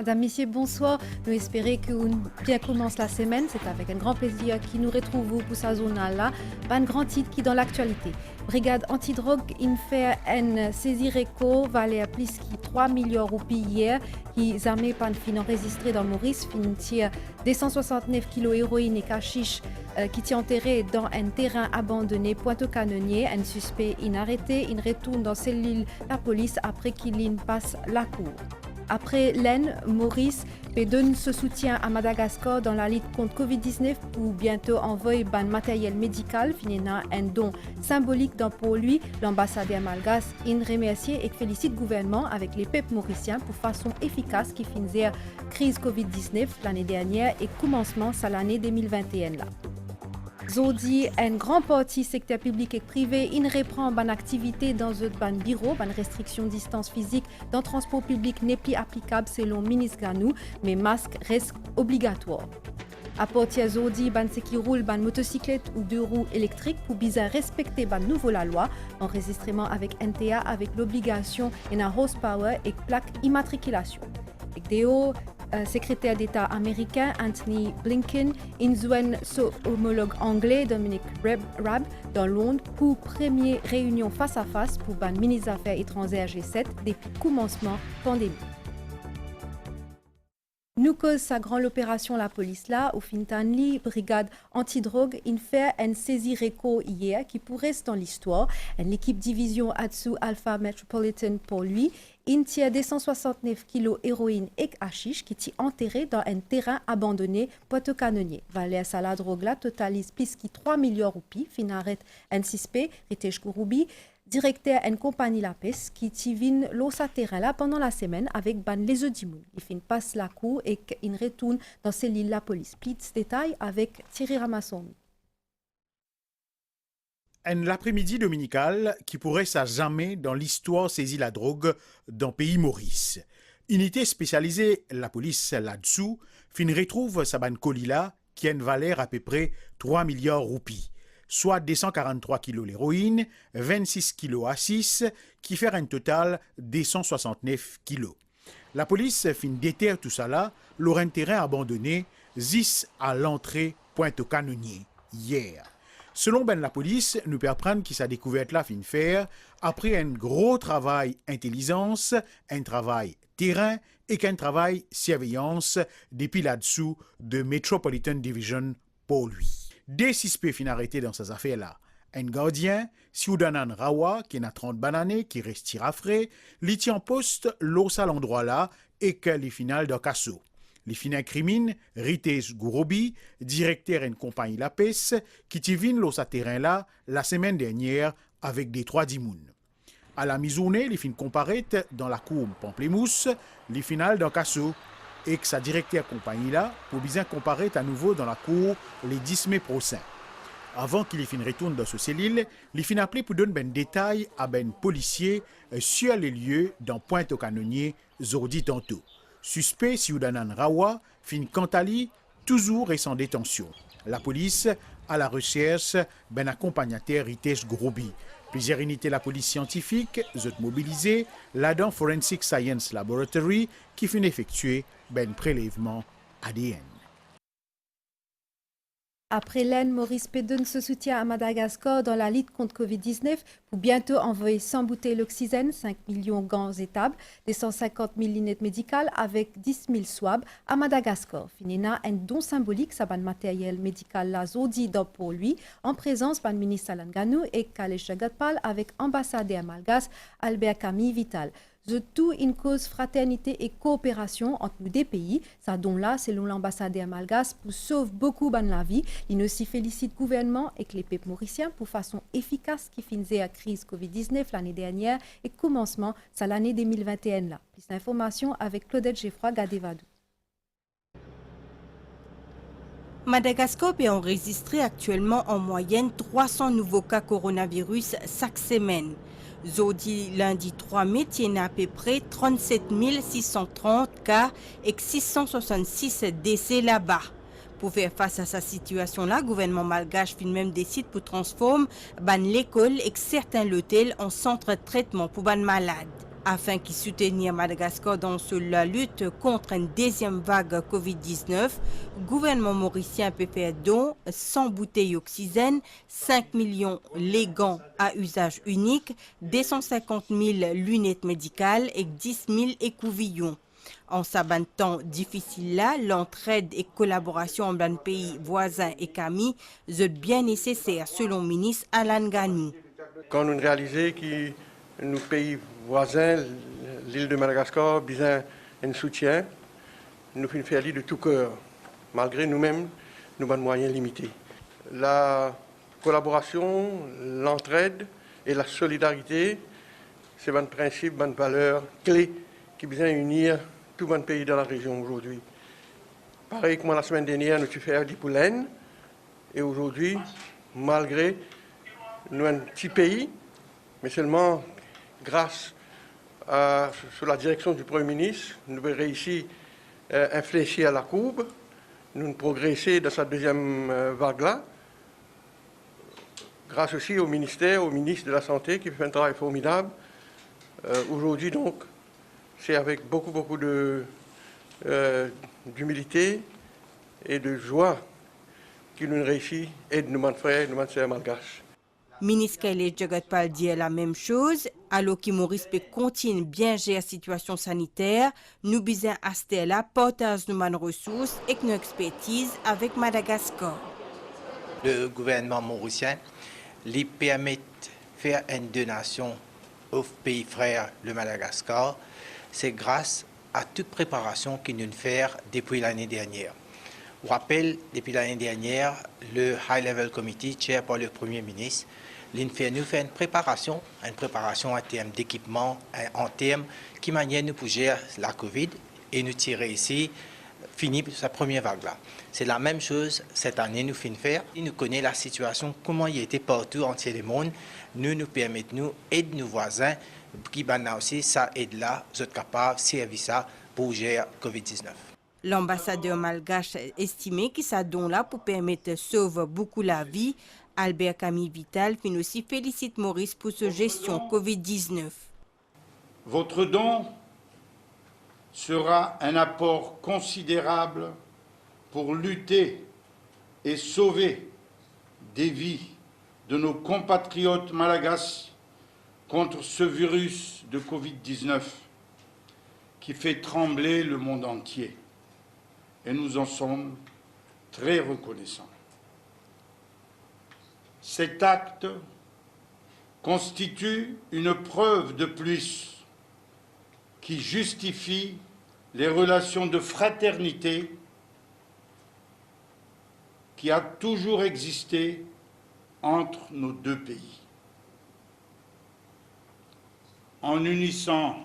Madame, Messieurs, bonsoir. Nous espérons que vous bien commence la semaine. C'est avec un grand plaisir que nous retrouvons pour sa zone-là. Un grand titre qui est dans l'actualité. Brigade antidrogue, in fait une saisie réco, valait plus de 3 millions de roupies hier, qui armés par une fin enregistrée dans Maurice, fin tire 269 kilos héroïne et cachiche qui est enterré dans un terrain abandonné Pointe-au-Canonnier. Un suspect inarrêté, il retourne dans cellule la police après qu'il passe la cour. Après l'Aisne, Maurice donne ce soutien à Madagascar dans la lutte contre Covid-19 pour bientôt envoyer un matériel médical, finissant un don symbolique pour lui. L'ambassadeur malgache remercie et félicite le gouvernement avec les peuples mauriciens pour façon efficace qui finissait la crise Covid-19 l'année dernière et commencement à l'année 2021. Là. Zodi, un grand parti secteur public et privé, il reprend une activité dans un bureau, une restriction de distance physique dans le transport public n'est plus applicable selon le ministre Ganou, mais masque reste obligatoire. À partir Zodi, ceux qui roulent une motocyclette ou deux roues électriques pour bien respecter nouveau la loi, enregistrement avec NTA avec l'obligation et un horsepower et plaque immatriculation. Secrétaire d'État américain Anthony Blinken injoint son homologue anglais Dominic Raab dans Londres pour première réunion face à face pour le ministre des Affaires étrangères G7 depuis le commencement de la pandémie. Nous cause sa grande opération la police là, au Fintanli, brigade antidrogue, il fait une saisie réco hier qui pourrait dans l'histoire. L'équipe division Atsu Alpha Metropolitan pour lui, il tient 269 kilos héroïne et hashish qui est enterré dans un terrain abandonné Pointe-au-Canonnier. Valère à la drogue là totalise plus de 3 millions de roupies. Fin arrête un suspect, Ritesh Gouroubi, directeur d'une compagnie La Pes qui tivine l'osa terrain là pendant la semaine avec les Odimoun. Il fin passe la cour et il retourne dans cellule la police. Plus de détails avec Thierry Ramassoumi. Un l'après-midi dominical qui pourrait ça jamais dans l'histoire saisir la drogue dans le pays Maurice. Unité spécialisée, la police là-dessous, fin retrouve sa banne colila qui a une valeur à peu près 3 milliards de roupies, soit 243 kilos l'héroïne, 26 kilos à 6, qui fait un total de 269 kilos. La police fin déterre tout ça là, leur un terrain abandonné, 10 à l'entrée Pointe-au-Canonnier, hier. Selon la police, nous peut apprendre qu'il s'est découvert là fin faire après un gros travail intelligence, un travail terrain et qu'un travail surveillance depuis là-dessous de Metropolitan Division pour lui. Des suspects fin arrêtés dans ces affaires-là. Un gardien, Sioudanan Rawa, qui a 30 bananes, qui reste frais, li tient en poste l'os à l'endroit-là et que les finales de Casso. Les finales crimines, Ritesh Gouroubi, directeur d'une compagnie La Pes, qui tivine l'os à terrain-là la semaine dernière avec des 3 dimouns. À la mi-journée, les fins comparaissent dans la cour Pamplemousse, les finales de Casso, et que sa directeur compagnie-là pour bien comparer à nouveau dans la cour les 10 mai prochains. Avant qu'il retourne dans ce cellule, il fin appelé pour donner des détails à policier sur les lieux dans Pointe-au-Canonnier, Zordi tantôt. Suspect Sioudanan Rawa fin quant à lui toujours est sans détention. La police à la recherche d'un accompagnateur Ritesh Gouroubi. Plusieurs unités de la police scientifique sont mobilisées, là-dedans Forensic Science Laboratory qui finit effectuer prélèvement ADN. Après l'Aisne, Maurice donne ce soutien à Madagascar dans la lutte contre Covid-19 pour bientôt envoyer 100 bouteilles d'oxygène, 5 millions de gants étables, des 150 000 lunettes médicales avec 10 000 swabs à Madagascar. Finina un don symbolique, ça matériel médical là, Zodi pour lui, en présence du ministre Alan Ganou et Kalesh Jagatpal avec ambassadeur malgache Albert Camille Vital. De tout une cause fraternité et coopération entre nous des pays. Ça don là, selon l'ambassadeur malgache, pour sauver beaucoup de la vie. Il aussi félicite le gouvernement et les peuples mauriciens pour façon efficace qui finissait la crise Covid-19 l'année dernière et commencement ça l'année 2021 là. Plus d'informations avec Claudette Geoffroy Gadevadou. Madagascar peut enregistrer actuellement en moyenne 300 nouveaux cas coronavirus chaque semaine. Jeudi, lundi 3 mai, tient à peu près 37 630 cas et 666 décès là-bas. Pour faire face à cette situation-là, le gouvernement malgache fait même décide pour transformer l'école et certains hôtels en centre de traitement pour les malades. Afin de soutenir Madagascar dans la lutte contre une deuxième vague Covid-19, le gouvernement mauricien peut faire don 100 bouteilles d'oxygène, 5 millions de gants à usage unique, 250 000 lunettes médicales et 10 000 écouvillons. En ce temps difficile là, l'entraide et collaboration entre les pays voisins et camis sont bien nécessaires selon le ministre Alan Gani. Quand nous réalisons que nos pays voisins, l'île de Madagascar, besoin un soutien, nous faisons faire de tout cœur, malgré nous-mêmes, nous avons des moyens limités. La collaboration, l'entraide et la solidarité, c'est un principe, une valeur clé qui besoin unir tous les pays de la région aujourd'hui. Pareil que moi, la semaine dernière, nous avons fait du pollen, et aujourd'hui, malgré nous un petit pays, mais seulement grâce à sous la direction du Premier ministre, nous avons réussi à infléchir la courbe, nous avons progressé dans cette deuxième vague-là, grâce aussi au ministère, au ministre de la Santé qui fait un travail formidable. Aujourd'hui, donc, c'est avec beaucoup d'humilité et de joie que nous réussissons et de nos frères, nos sœurs malgaches. Ministre Kaile Djagatpal dit la même chose. Alors que Maurice peut continuer bien gérer la situation sanitaire, nous besoin à la partage de nos ressources et nos expertises avec Madagascar. Le gouvernement mauricien lui permet de faire une donation au pays frère, le Madagascar. C'est grâce à toute préparation qu'il nous fait depuis l'année dernière. Je rappelle, depuis l'année dernière, le High Level Committee, chair par le Premier ministre, nous fait une préparation en termes d'équipement, en termes qui manière nous pour gérer la Covid et nous tirer ici, fini sa première vague là. C'est la même chose cette année nous finissons faire. Nous connaissons la situation, comment il était partout entier du monde. Nous permettons nous aider nos voisins qui maintenant aussi ça aide là, vous êtes capables de servir ça pour gérer Covid-19. L'ambassadeur malgache estimé que ça don là pour permettre de sauver beaucoup la vie. Albert Camille Vital puis aussi félicite Maurice pour sa gestion Covid-19. Votre don sera un apport considérable pour lutter et sauver des vies de nos compatriotes malagasy contre ce virus de Covid-19 qui fait trembler le monde entier. Et nous en sommes très reconnaissants. Cet acte constitue une preuve de plus qui justifie les relations de fraternité qui a toujours existé entre nos deux pays. En unissant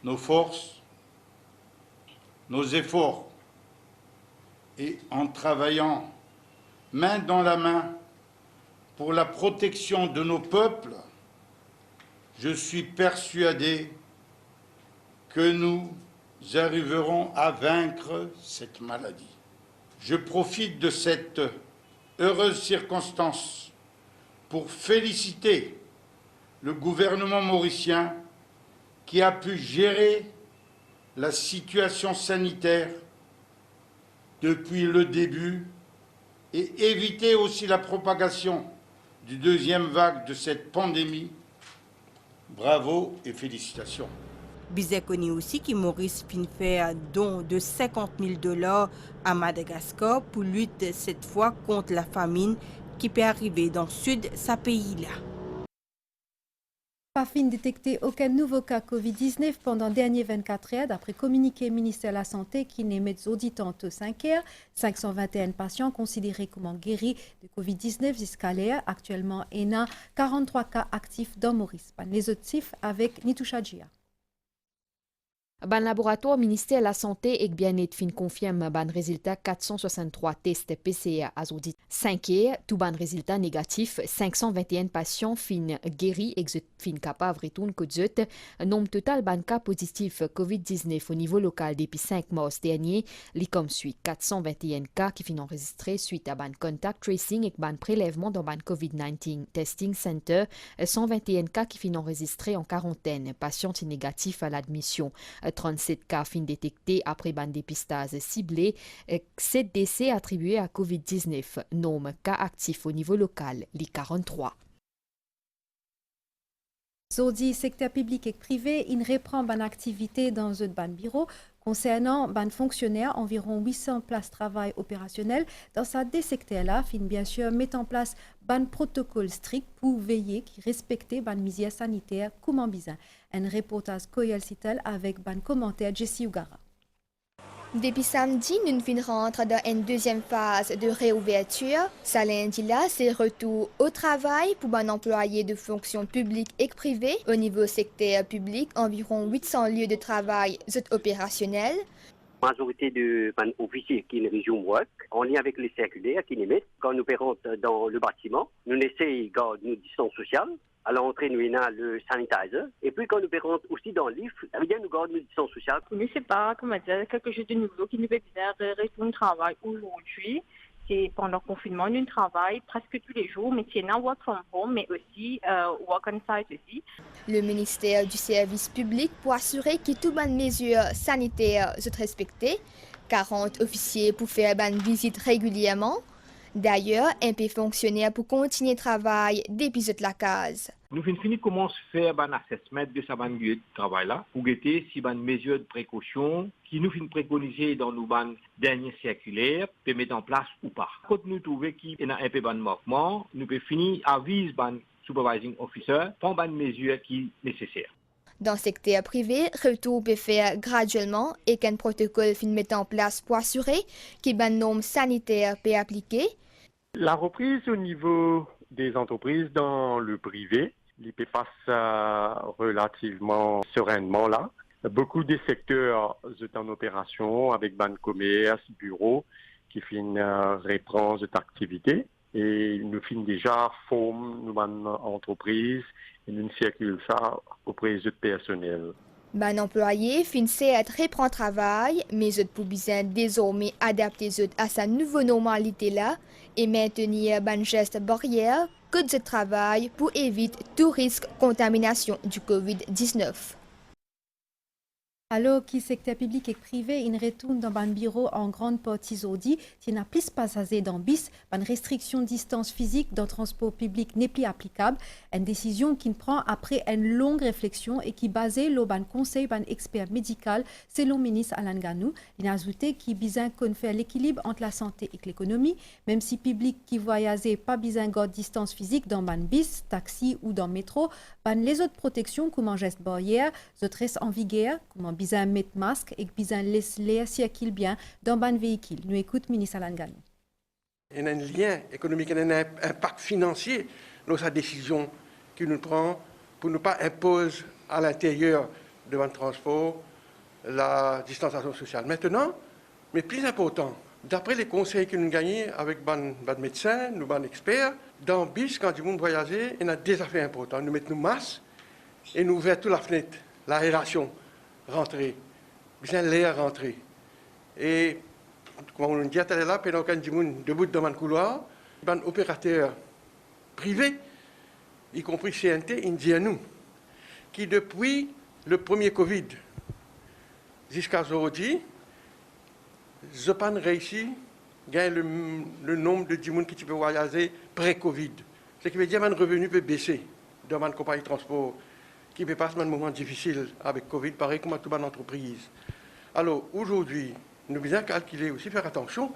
nos forces, nos efforts et en travaillant main dans la main pour la protection de nos peuples, je suis persuadé que nous arriverons à vaincre cette maladie. Je profite de cette heureuse circonstance pour féliciter le gouvernement mauricien qui a pu gérer la situation sanitaire depuis le début et éviter aussi la propagation du deuxième vague de cette pandémie. Bravo et félicitations. Bizet connaît aussi que Maurice fin fait un don de 50 000 $ à Madagascar pour lutter cette fois contre la famine qui peut arriver dans le sud de ce pays-là. Pas fin de détecter aucun nouveau cas Covid-19 pendant les dernières 24 heures, d'après communiqué ministère de la Santé qui n'émet auditant au 5 heures. 521 patients considérés comme guéris de Covid-19 jusqu'à l'heure. Actuellement, il y a 43 cas actifs dans Maurice. Les autres chiffres avec Nitoucha Djia. Ban laboratoire ministère de la Santé et bien-être fin confirme ban résultat 463 tests PCR à audit 5 tout ban résultat négatif 521 patients fin guéris et fin capable retourne que zut nombre total ban cas positif COVID-19 au niveau local depuis 5 mars dernier li comme suit 421 cas qui fin enregistrés suite à ban contact tracing et ban prélèvement dans ban COVID-19 testing center 121 cas qui fin enregistrés en quarantaine patients négatifs à l'admission 37 cas fin détectés après ban dépistage ciblé, 7 décès attribués à COVID-19, nombre cas actifs au niveau local, les 43. Zodi, secteur public et privé, il reprend ban activité dans un ban bureau concernant ban fonctionnaires, environ 800 places de travail opérationnelles. Dans ça, des secteurs-là, fin bien sûr, mettre en place ban protocole strict pour veiller qui respecter ban mesures sanitaires comme en bizarre. Un reportage Koyel Sitel avec ban commentaire Jessie Ugara. Depuis samedi, nous rentrons dans une deuxième phase de réouverture. Ce lundi-là, c'est retour au travail pour un employé de fonction publique et privée. Au niveau secteur public, environ 800 lieux de travail sont opérationnels. La majorité de officiers qui sont région work, en lien avec les circulaires qui émettent. Quand nous rentrons dans le bâtiment, nous essayons de garder nos distances sociales. À l'entrée, nous avons le sanitizer. Et puis, quand nous rentrons aussi dans le lift, nous gardons nos distances sociales. Je ne sais pas comment dire, quelque chose de nouveau qui nous fait bizarre de retourner au travail aujourd'hui. C'est pendant le confinement, nous travaillons presque tous les jours, mais c'est un work from home, mais aussi work on site aussi. Le ministère du Service public pour assurer que toutes les mesures sanitaires sont respectées. 40 officiers pour faire une visite régulièrement. D'ailleurs, un peu fonctionnaire pour continuer le travail depuis la case. Nous finissons comment faire un assessment de ce lieu de travail là pour guetter si une mesure de précaution qui nous finit préconiser dans nos dernières circulaires peut mettre en place ou pas. Quand nous trouvons qu'il y a un peu de manquement, nous pouvons finir à aviser le supervising officer pour une mesure qui est nécessaire. Dans le secteur privé, retour peut faire graduellement et qu'un protocole finit mettre en place pour assurer qu'il y a un norme sanitaire peut appliquer. La reprise au niveau des entreprises dans le privé, il peut passer relativement sereinement là. Beaucoup de secteurs sont en opération avec ban commerce, bureaux qui finissent reprendre cette activité et nous finissons déjà former nos entreprises et nous circulons ça auprès du personnel. Ben employé finissait à reprendre travail, mais ils pour besoin désormais adapter à sa nouvelle normalité là et maintenir ben geste barrière que de travail pour éviter tout risque de contamination du COVID-19. Alors, qui secteur public et privé, il retourne dans un bureau en grande partie zodi, qui n'a plus passagers dans bis, une restriction de distance physique dans le transport public n'est plus applicable, une décision qui prend après une longue réflexion et qui basée sur un conseil d'un expert médical, selon le ministre Alain Ganou. Il a ajouté qu'il besoin qu'on fait l'équilibre entre la santé et l'économie, même si public qui voyageait pas besoin de distance physique dans un bis, taxi ou dans le métro, les autres protections comme un geste barrière, autres restent en vigueur, comme besoin mettre masque et besoin laisser l'air circuler bien dans un véhicule. Nous écoutons ministre Alain Ganou. Il y a un lien économique, il y a un impact financier dans sa décision qu'il nous prend pour ne pas imposer à l'intérieur de un transport la distanciation sociale. Maintenant, mais plus important, d'après les conseils que nous gagnons avec les médecins, nos experts, dans le bus, quand du monde voyager, il y a des affaires importantes. Nous mettons nos masques et nous ouvrons toute la fenêtre, l'aération. Rentrer, bien l'air rentrer. Et comme on dit, elle est là, pendant qu'un monde debout dans le couloir, un opérateur privé, y compris CNT, il dit à nous, qui depuis le premier Covid jusqu'à aujourd'hui, je n'ai pas réussi à gagner le nombre de gens qui peuvent voyager pré-Covid. Ce qui veut dire que mon revenu peut baisser dans ma compagnie de transport, qui peut passer un moment difficile avec Covid, pareil comme à toute une entreprise. Alors, aujourd'hui, nous devons calculer aussi, faire attention.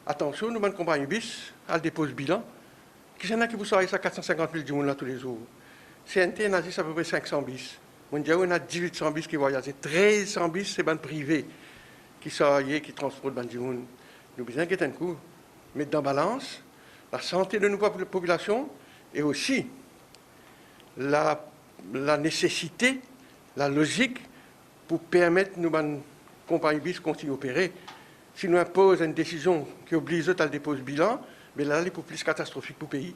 Attention, nous avons une compagnie bis, elle dépose bilan. Qui en a qui vous savez ça 450 000 gens là tous les jours. CNT, on a dit à peu près 500 bis. Mondial, on a 1800 bis qui voyagent. 1300 bis, c'est ban privé qui qui transportent ban gens. Nous devons guetter un coup, mettre dans balance la santé de nos populations et aussi la nécessité, la logique pour permettre nous ban compagnie bis continuer à opérer. Si nous impose une décision qui oblige à déposer bilan, mais là, c'est plus catastrophique pour le pays.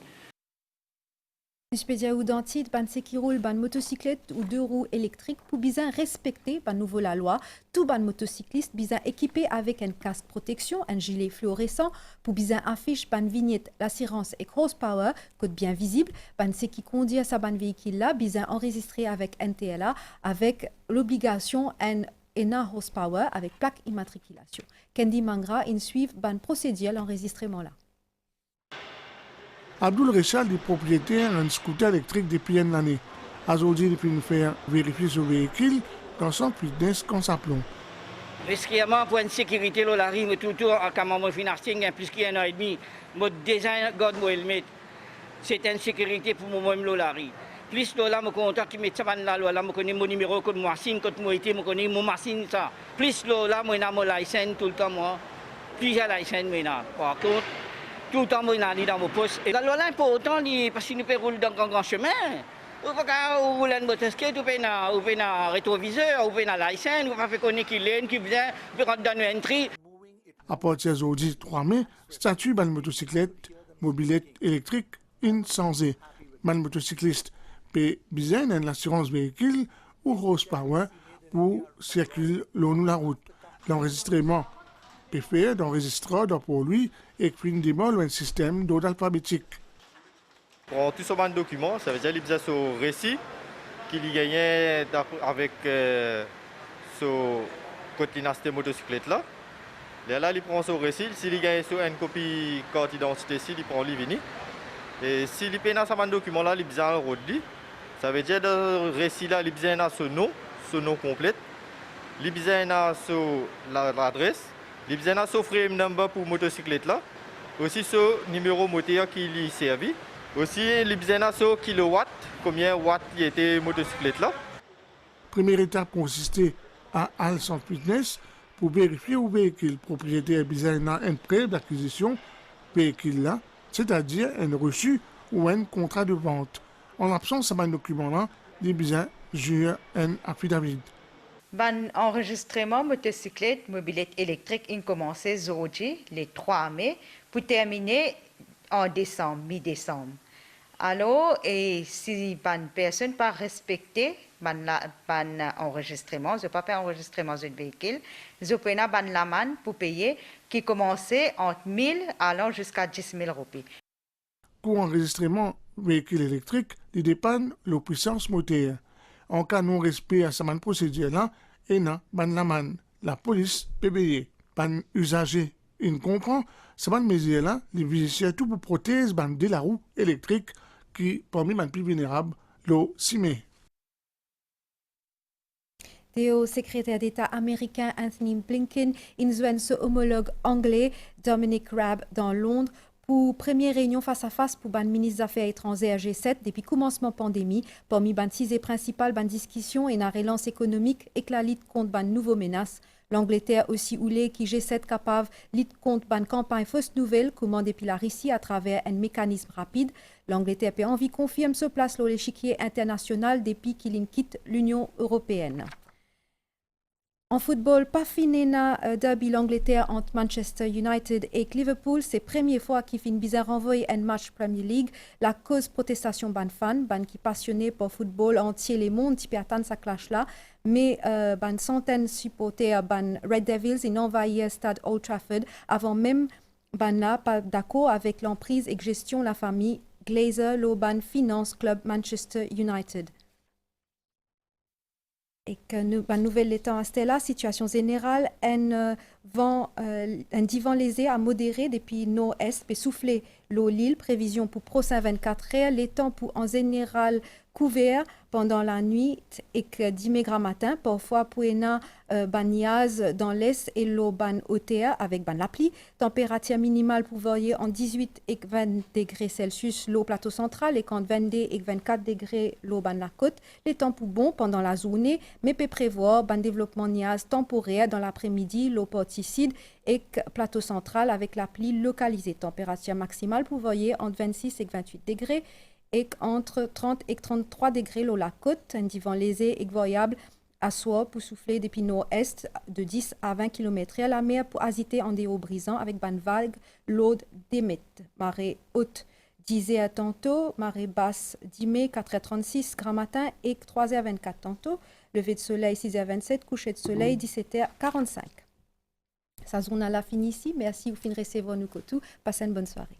Nuspedia ou d'antide, ban qui roule, ban motocyclette ou 2 roues électriques pour bien respecter, ban nouveau la loi, tout ban motocycliste bien équipé avec un casque protection, un gilet fluorescent, pour bien affiche ban vignette l'assurance et horsepower, code bien visible, ban qui conduit sa ban véhicule là, bien enregistré avec NTLA, avec l'obligation un horsepower avec plaque immatriculation. Kendi Mangra, in suivre ban procédure l'enregistrement là. Abdul Rechal est propriétaire d'un scooter électrique depuis une année. Aujourd'hui, il peut nous faire vérifier ce véhicule dans son fitness quand ça plombe. Récemment, pour une sécurité, la rime tout à Kamamo Financing, il y a plus qu'un an et demi. Mon design, God helmet, c'est une sécurité pour moi-même, l'olari. Plus là, je content qui met ça dans la loi, là, je connais mon numéro, quand moi signe, quand moi été, je connais mon machine, ça. Plus là, moi, j'ai mon licence tout le temps, moi. Plusieurs licences, moi, par contre. Tout le temps, on est dans mon poste. La loi est importante parce que nous pouvons rouler dans un grand chemin. On peut rouler en motocyclette, on peut un rétroviseur, on peut un licence, on peut connaître qui vient, on peut rentrer dans une entrée. À partir d'aujourd'hui 3 mai, statut de motocyclette, mobilette électrique, sans e. Man motocycliste peut besoin d'une assurance véhicule ou horsepower pour circuler long la route. L'enregistrement peut faire d'enregistreur pour lui et puis démarre un système d'ordre alphabétique. Pour tout ce document, ça veut dire qu'il y a ce récit qu'il y a avec ce côté de motocyclette là. Là, il prend ce récit, s'il y a une copie carte d'identité, il prend l'ivini. Et s'il y a ce document là, il y a un road. Ça veut dire que le récit là, il y a ce nom complet. Il y a l'adresse. Il y a ce frame number pour motocyclette là. Aussi ce numéro moteur qui lui servi. Aussi il y a ce kilowatt, combien de watts il était motocyclette là. Première étape consistait à aller sans fitness pour vérifier au véhicule propriétaire besoin un prêt d'acquisition véhicule là, c'est-à-dire un reçu ou un contrat de vente. En l'absence de ce document là, il y a besoin de un affidavit. Ban enregistrement motocyclette, mobilette électrique a commencé aujourd'hui, le 3 mai, pour terminer en décembre, mi-décembre. Alors, et si ban personne pas respecté ban enregistrement, je pas fait enregistrement de véhicule, je peux ban l'amende pour payer qui commençait entre 1000 allant jusqu'à 10 000 roupies. Pour enregistrement véhicule électrique, il dépend de la puissance moteur. En cas de non-respect à cette procédure-là, la police peut payer. Ban usager, il comprend, cette mesure-là, les visiteurs tout pour protéger de la roue électrique qui, parmi les plus vulnérables, le 6 mai. Le secrétaire d'État américain Anthony Blinken joint son homologue anglais Dominic Raab dans Londres pour première réunion face à face pour le ministre des Affaires étrangères G7 depuis commencement pandémie. Parmi les 6 principales discussions et la relance économique et la lutte contre les nouvelles menaces. L'Angleterre aussi oulé qui G7 capable lutte contre une campagne fausse nouvelle commandée par la Russie à travers un mécanisme rapide. L'Angleterre peut envie confirme ce place sur l'échiquier international depuis qu'il quitte l'Union européenne. En football, pas finena derby l'Angleterre entre Manchester United et Liverpool. C'est la première fois qu'il finit bizarre renvoyer un match Premier League. La cause protestation ban fan, ban qui passionné par football entier les mondes, qui peut attendre sa clash là. Mais ban centaines de supporters ban Red Devils et envahir stade Old Trafford avant même ban là pas d'accord avec l'emprise et gestion de la famille Glazer, le ban finance club Manchester United. Et que nous, nouvelle étant à la situation générale, un divan lésé à modéré depuis nord-est et souffler l'eau Lille, prévision pour prochain 24 heures, les temps pour en général couvert pendant la nuit et que 10 mégas matin, parfois pour une baniaz dans l'est et l'eau ban OTA avec ban l'appli. Température minimale pour varier en 18 et 20 degrés Celsius l'eau plateau central et quand 22 et 24 degrés l'eau ban la côte. Les temps pour bon pendant la journée, mais peut prévoir ban développement niaz temporaire dans l'après-midi, l'eau porticide et plateau central avec l'appli localisée. Température maximale pour varier entre 26 et 28 degrés. Et entre 30 et 33 degrés l'eau la côte, un divan lésé et variable À soir, pour souffler depuis nord-est de 10 à 20 km/h, la mer pour agiter en des hauts brisants avec ban vague, l'aude d'émet. Marée haute 10h tantôt, marée basse 10 mai 4h36 grand matin et 3h24 tantôt. Lever de soleil 6h27, coucher de soleil 17h45. Sa zone à la fin ici. Merci, vous finirez recevoir nous tout. Passez une bonne soirée.